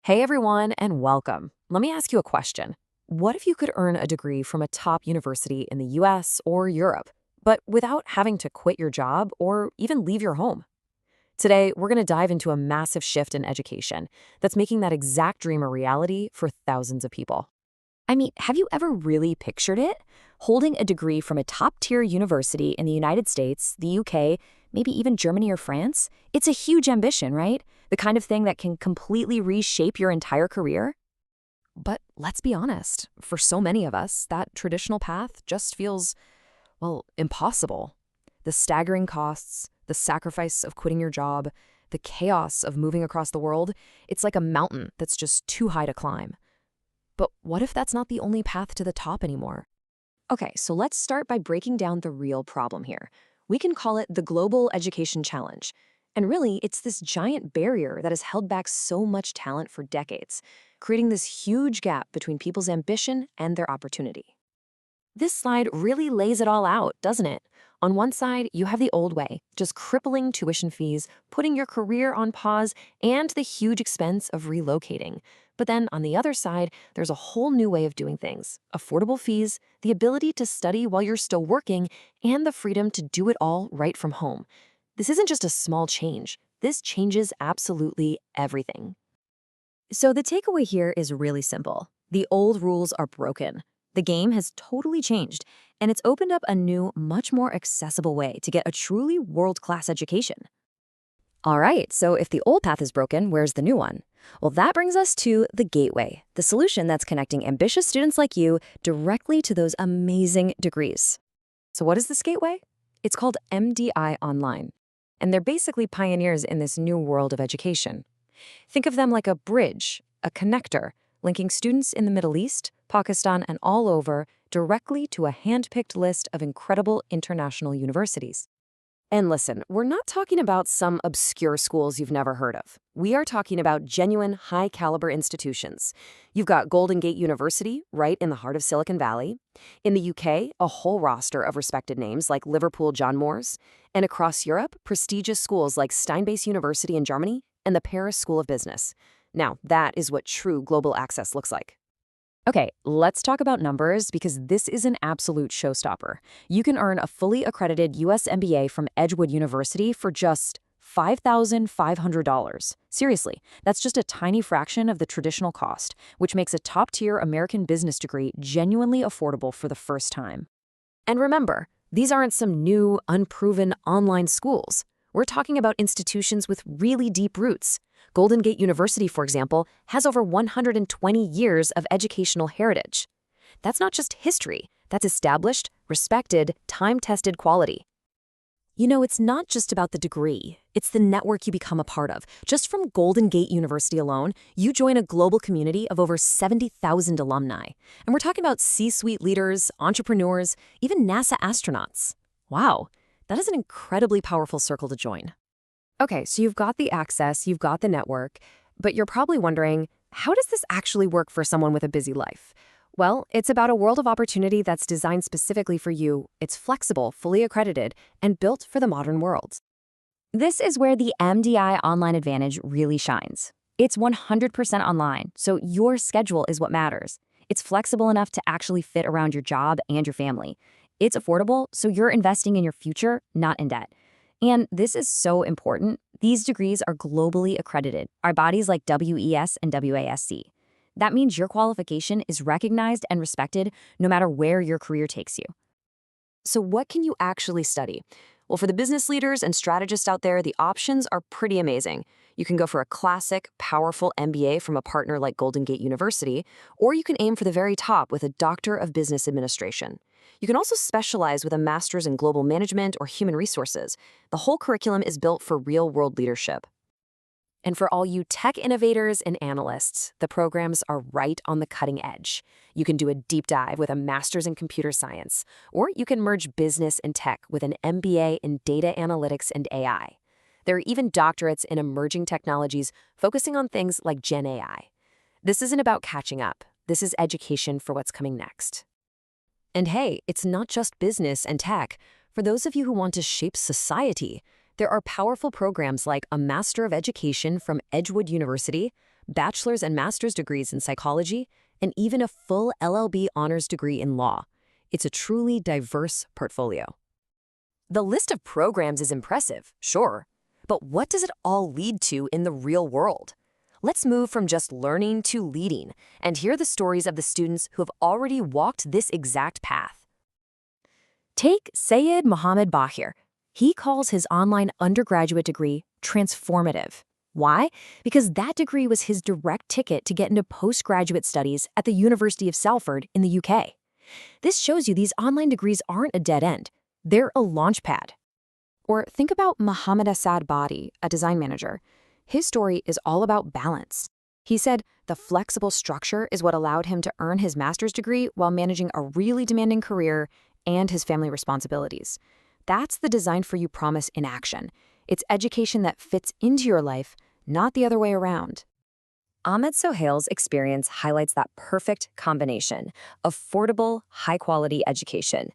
Hey everyone, and welcome. Let me ask you a question. What if you could earn a degree from a top university in the US or Europe, but without having to quit your job or even leave your home? Today, we're going to dive into a massive shift in education that's making that exact dream a reality for thousands of people. Have you ever really pictured it? Holding a degree from a top-tier university in the United States, the UK, maybe even Germany or France? It's a huge ambition, right? The kind of thing that can completely reshape your entire career. But let's be honest, for so many of us, that traditional path just feels, well, impossible. The staggering costs, the sacrifice of quitting your job, the chaos of moving across the world, it's like a mountain that's just too high to climb. But what if that's not the only path to the top anymore? Okay, so let's start by breaking down the real problem here. We can call it the Global Education Challenge. And really, it's this giant barrier that has held back so much talent for decades, creating this huge gap between people's ambition and their opportunity. This slide really lays it all out, doesn't it? On one side, you have the old way, just crippling tuition fees, putting your career on pause, and the huge expense of relocating. But then on the other side, there's a whole new way of doing things. Affordable fees, the ability to study while you're still working, and the freedom to do it all right from home. This isn't just a small change. This changes absolutely everything. So the takeaway here is really simple. The old rules are broken. The game has totally changed, and it's opened up a new, much more accessible way to get a truly world-class education. All right, so if the old path is broken, where's the new one? Well, that brings us to the Gateway, the solution that's connecting ambitious students like you directly to those amazing degrees. So, what is this gateway? It's called MDI Online, and they're basically pioneers in this new world of education. Think of them like a bridge, a connector, linking students in the Middle East, Pakistan, and all over directly to a hand-picked list of incredible international universities. And listen, we're not talking about some obscure schools you've never heard of. We are talking about genuine, high-caliber institutions. You've got Golden Gate University, right in the heart of Silicon Valley. In the UK, a whole roster of respected names like Liverpool John Moores. And across Europe, prestigious schools like Steinbase University in Germany and the Paris School of Business. Now, that is what true global access looks like. Okay, let's talk about numbers because this is an absolute showstopper. You can earn a fully accredited US MBA from Edgewood University for just $5,500. Seriously, that's just a tiny fraction of the traditional cost, which makes a top-tier American business degree genuinely affordable for the first time. And remember, these aren't some new, unproven online schools. We're talking about institutions with really deep roots. Golden Gate University, for example, has over 120 years of educational heritage. That's not just history, that's established, respected, time-tested quality. You know, it's not just about the degree, it's the network you become a part of. Just from Golden Gate University alone, you join a global community of over 70,000 alumni. And we're talking about C-suite leaders, entrepreneurs, even NASA astronauts. Wow, that is an incredibly powerful circle to join. Okay, so you've got the access, you've got the network, but you're probably wondering, how does this actually work for someone with a busy life? Well, it's about a world of opportunity that's designed specifically for you. It's flexible, fully accredited, and built for the modern world. This is where the MDI Online Advantage really shines. It's 100% online, so your schedule is what matters. It's flexible enough to actually fit around your job and your family. It's affordable, so you're investing in your future, not in debt. And this is so important. These degrees are globally accredited, by bodies like WES and WASC. That means your qualification is recognized and respected no matter where your career takes you. So what can you actually study? Well, for the business leaders and strategists out there, the options are pretty amazing. You can go for a classic, powerful MBA from a partner like Golden Gate University, or you can aim for the very top with a Doctor of Business Administration. You can also specialize with a master's in global management or human resources. The whole curriculum is built for real-world leadership. And for all you tech innovators and analysts, the programs are right on the cutting edge. You can do a deep dive with a master's in computer science, or you can merge business and tech with an MBA in data analytics and AI. There are even doctorates in emerging technologies focusing on things like Gen AI. This isn't about catching up. This is education for what's coming next. And hey, it's not just business and tech. For those of you who want to shape society, there are powerful programs like a Master of Education from Edgewood University, bachelor's and master's degrees in psychology, and even a full LLB honors degree in law. It's a truly diverse portfolio. The list of programs is impressive, sure, but what does it all lead to in the real world? Let's move from just learning to leading and hear the stories of the students who have already walked this exact path. Take Sayed Mohammed Bahir. He calls his online undergraduate degree transformative. Why? Because that degree was his direct ticket to get into postgraduate studies at the University of Salford in the UK. This shows you these online degrees aren't a dead end. They're a launchpad. Or think about Mohammed Assad Badi, a design manager. His story is all about balance. He said the flexible structure is what allowed him to earn his master's degree while managing a really demanding career and his family responsibilities. That's the Design for You promise in action. It's education that fits into your life, not the other way around. Ahmed Sohail's experience highlights that perfect combination: affordable, high-quality education.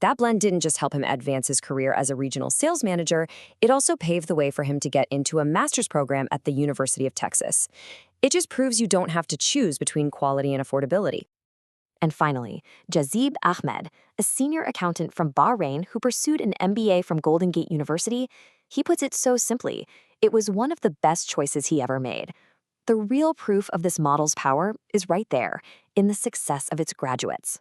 That blend didn't just help him advance his career as a regional sales manager, it also paved the way for him to get into a master's program at the University of Texas. It just proves you don't have to choose between quality and affordability. And finally, Jazib Ahmed, a senior accountant from Bahrain who pursued an MBA from Golden Gate University, he puts it so simply: it was one of the best choices he ever made. The real proof of this model's power is right there, in the success of its graduates.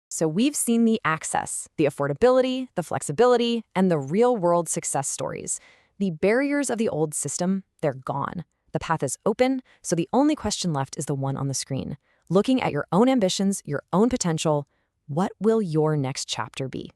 So we've seen the access, the affordability, the flexibility, and the real-world success stories. The barriers of the old system, they're gone. The path is open, so the only question left is the one on the screen. Looking at your own ambitions, your own potential, what will your next chapter be?